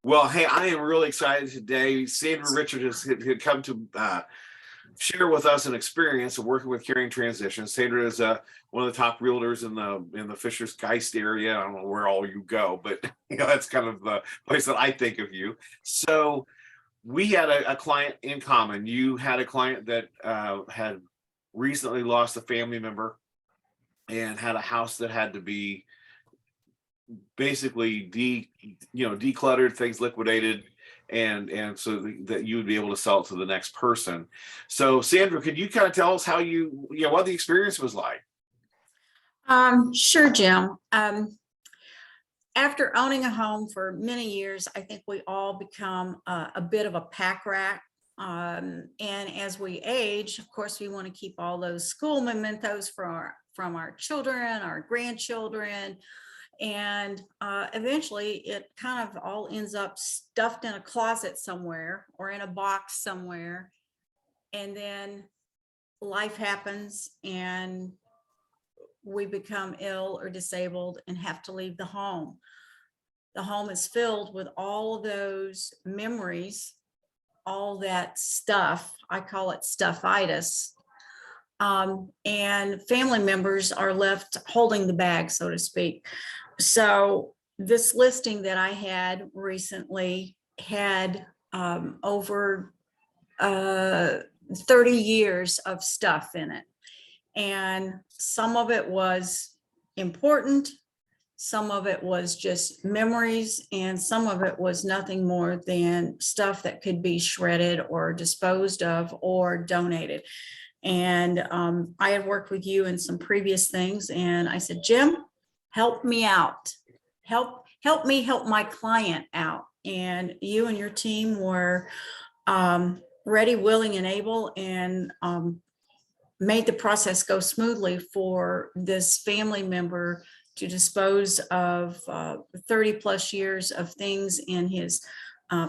Well, hey, I am really excited today. Sandra Richard had come to share with us an experience of working with carrying transitions. Sandra is one of the top realtors in the Fishers Geist area. I don't know where all you go, but that's kind of the place that I think of you. So we had a client in common. You had a client that had recently lost a family member and had a house that had to be basically decluttered, things liquidated, and so that you would be able to sell it to the next person. So Sandra, could you kind of tell us how what the experience was like? Sure, Jim. After owning a home for many years, I think we all become a bit of a pack rat. And as we age, of course, we want to keep all those school mementos from our children, our grandchildren, and eventually it kind of all ends up stuffed in a closet somewhere or in a box somewhere. And then life happens and we become ill or disabled and have to leave the home. The home is filled with all of those memories, all that stuff. I call it stuffitis. And family members are left holding the bag, so to speak. So this listing that I had recently had over 30 years of stuff in it. And some of it was important, some of it was just memories, and some of it was nothing more than stuff that could be shredded or disposed of or donated. And I had worked with you in some previous things, and I said, Jim, help me out. Help me help my client out. And you and your team were ready, willing, and able, and made the process go smoothly for this family member to dispose of 30 plus years of things in his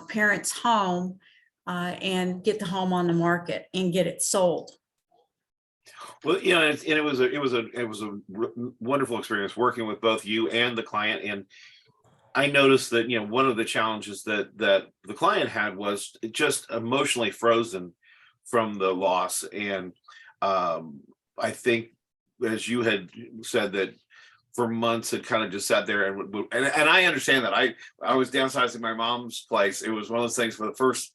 parents' home and get the home on the market and get it sold. Well, and it was a wonderful experience working with both you and the client. And I noticed that one of the challenges that the client had was just emotionally frozen from the loss. And I think, as you had said, that for months had kind of just sat there and I understand that. I was downsizing my mom's place. It was one of those things. For the first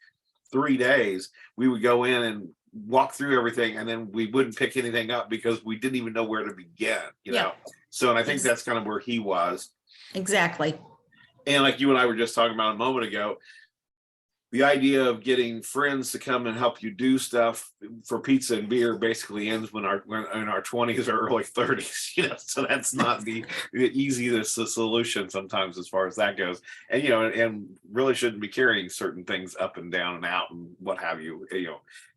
3 days we would go in and walk through everything, and then we wouldn't pick anything up because we didn't even know where to begin, Yeah. So, and I think that's kind of where he was. Exactly. And like you and I were just talking about a moment ago, the idea of getting friends to come and help you do stuff for pizza and beer basically ends when in our 20s or early 30s. So that's not the easiest solution sometimes as far as that goes. And and really shouldn't be carrying certain things up and down and out and what have you.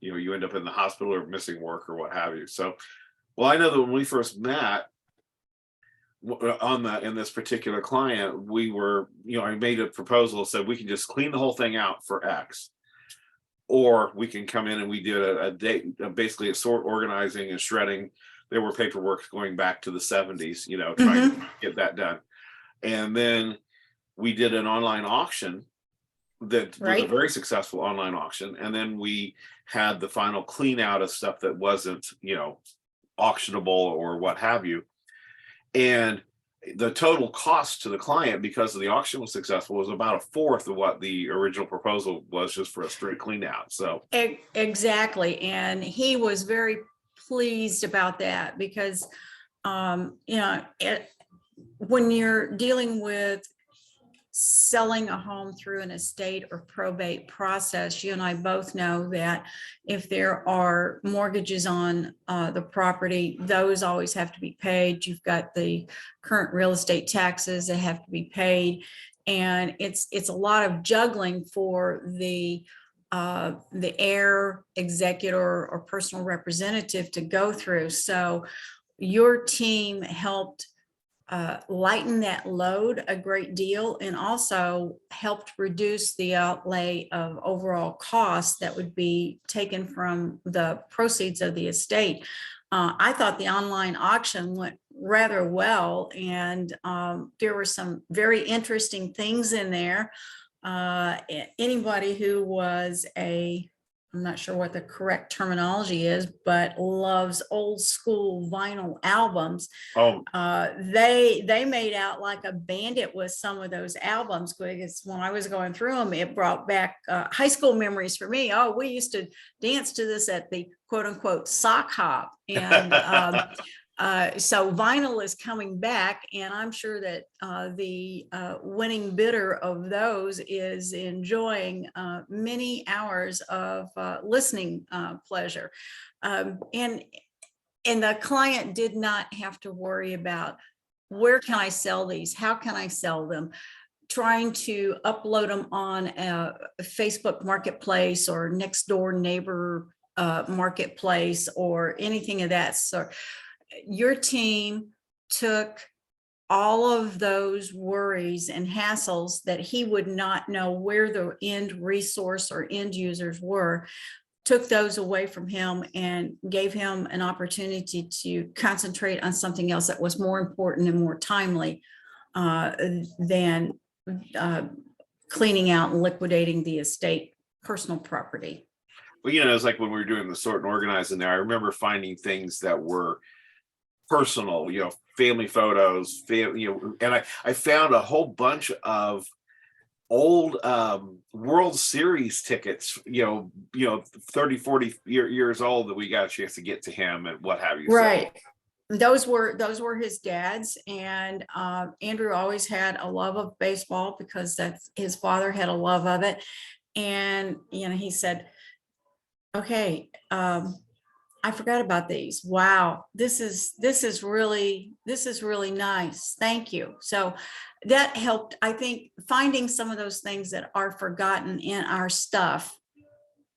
You end up in the hospital or missing work or what have you. So, well, I know that when we first met in this particular client, we were, I made a proposal, said we can just clean the whole thing out for X, or we can come in and we did a date, basically a sort organizing and shredding. There were paperwork going back to the 70s, trying to get that done. And then we did an online auction that was a very successful online auction. And then we had the final clean out of stuff that wasn't, auctionable or what have you. And the total cost to the client, because of the auction was successful, was about a fourth of what the original proposal was, just for a straight clean out. So exactly. And he was very pleased about that because, when you're dealing with selling a home through an estate or probate process, you and I both know that if there are mortgages on the property, those always have to be paid. You've got the current real estate taxes that have to be paid, and it's a lot of juggling for the heir, executor, or personal representative to go through. So your team helped lighten that load a great deal, and also helped reduce the outlay of overall costs that would be taken from the proceeds of the estate. I thought the online auction went rather well, and there were some very interesting things in there. Anybody who was I'm not sure what the correct terminology is, but loves old school vinyl albums. Oh, They made out like a bandit with some of those albums, because when I was going through them, it brought back high school memories for me. Oh, we used to dance to this at the quote unquote sock hop. And so vinyl is coming back, and I'm sure that the winning bidder of those is enjoying many hours of listening pleasure. And the client did not have to worry about, where can I sell these? How can I sell them? Trying to upload them on a Facebook marketplace or next door neighbor marketplace or anything of that sort. Your team took all of those worries and hassles that he would not know where the end resource or end users were, took those away from him and gave him an opportunity to concentrate on something else that was more important and more timely than cleaning out and liquidating the estate personal property. well, it's like when we were doing the sort and organizing there, I remember finding things that were personal, family photos, and I found a whole bunch of old World Series tickets, 30, 40 years old, that we got a chance to get to him and what have you. Right. Those were his dad's, and Andrew always had a love of baseball because that's his father had a love of it. And he said, okay, I forgot about these. Wow, this is really nice. Thank you. So that helped. I think finding some of those things that are forgotten in our stuff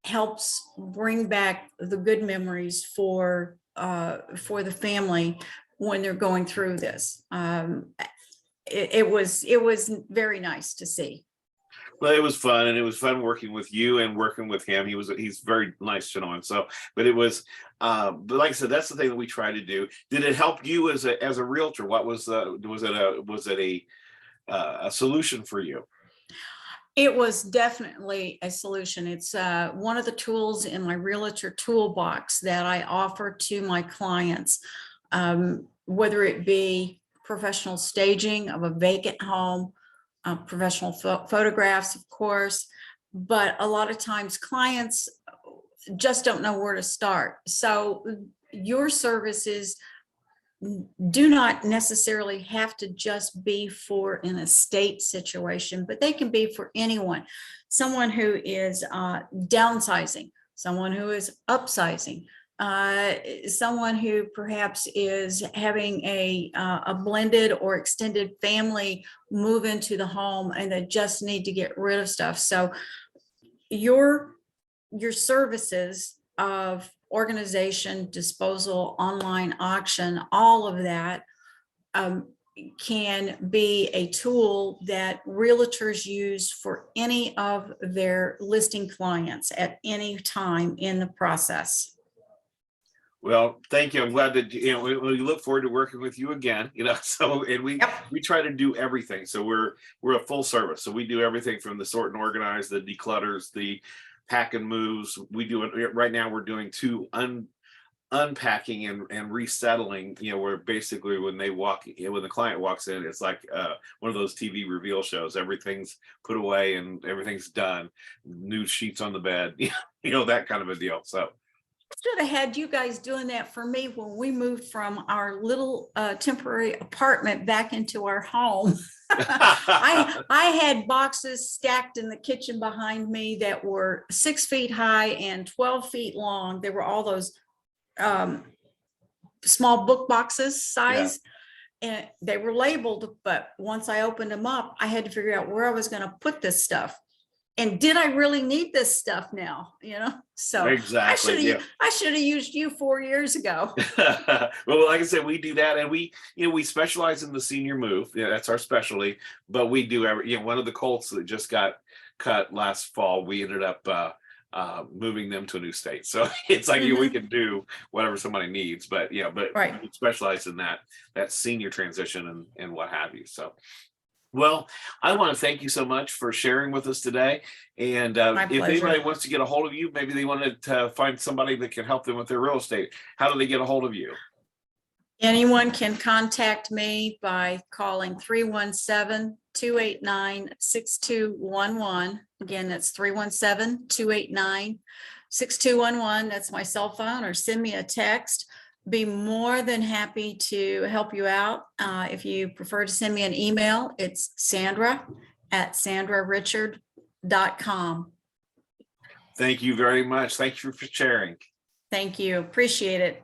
helps bring back the good memories for the family when they're going through this. It was very nice to see. Well, it was fun, and it was fun working with you and working with him. He's very nice gentleman. So, but it was, but like I said, that's the thing that we try to do. Did it help you as a realtor? What was it a solution for you? It was definitely a solution. It's one of the tools in my realtor toolbox that I offer to my clients, whether it be professional staging of a vacant home, professional photographs, of course, but a lot of times clients just don't know where to start. So your services do not necessarily have to just be for an estate situation, but they can be for anyone. Someone who is downsizing, someone who is upsizing, someone who perhaps is having a blended or extended family move into the home and they just need to get rid of stuff. So your services of organization, disposal, online auction, all of that can be a tool that realtors use for any of their listing clients at any time in the process. Well, thank you. I'm glad that we look forward to working with you again. So and we try to do everything. So we're a full service. So we do everything from the sort and organize, the declutters, the pack and moves. We do it right now. We're doing two unpacking and resettling. Where basically when the client walks in, it's like one of those TV reveal shows. Everything's put away and everything's done. New sheets on the bed. That kind of a deal. So. Should have had you guys doing that for me when we moved from our little temporary apartment back into our home. I had boxes stacked in the kitchen behind me that were 6 feet high and 12 feet long. They were all those small book boxes size. Yeah. And they were labeled, but once I opened them up, I had to figure out where I was going to put this stuff. And did I really need this stuff now? So exactly. I should have used you 4 years ago. Well, like I said, we do that, and we specialize in the senior move. That's our specialty. But we do one of the Colts that just got cut last fall. We ended up moving them to a new state. So it's like we can do whatever somebody needs, but right. We specialize in that senior transition and what have you. So. Well, I want to thank you so much for sharing with us today. And My if anybody pleasure. wants to get a hold of you, maybe they wanted to find somebody that can help them with their real estate. How do they get a hold of you? Anyone can contact me by calling 317-289-6211. Again, that's 317-289-6211. That's my cell phone, or send me a text. Be more than happy to help you out. If you prefer to send me an email, it's Sandra@sandrarichard.com. Thank you very much. Thank you for sharing. Thank you. Appreciate it.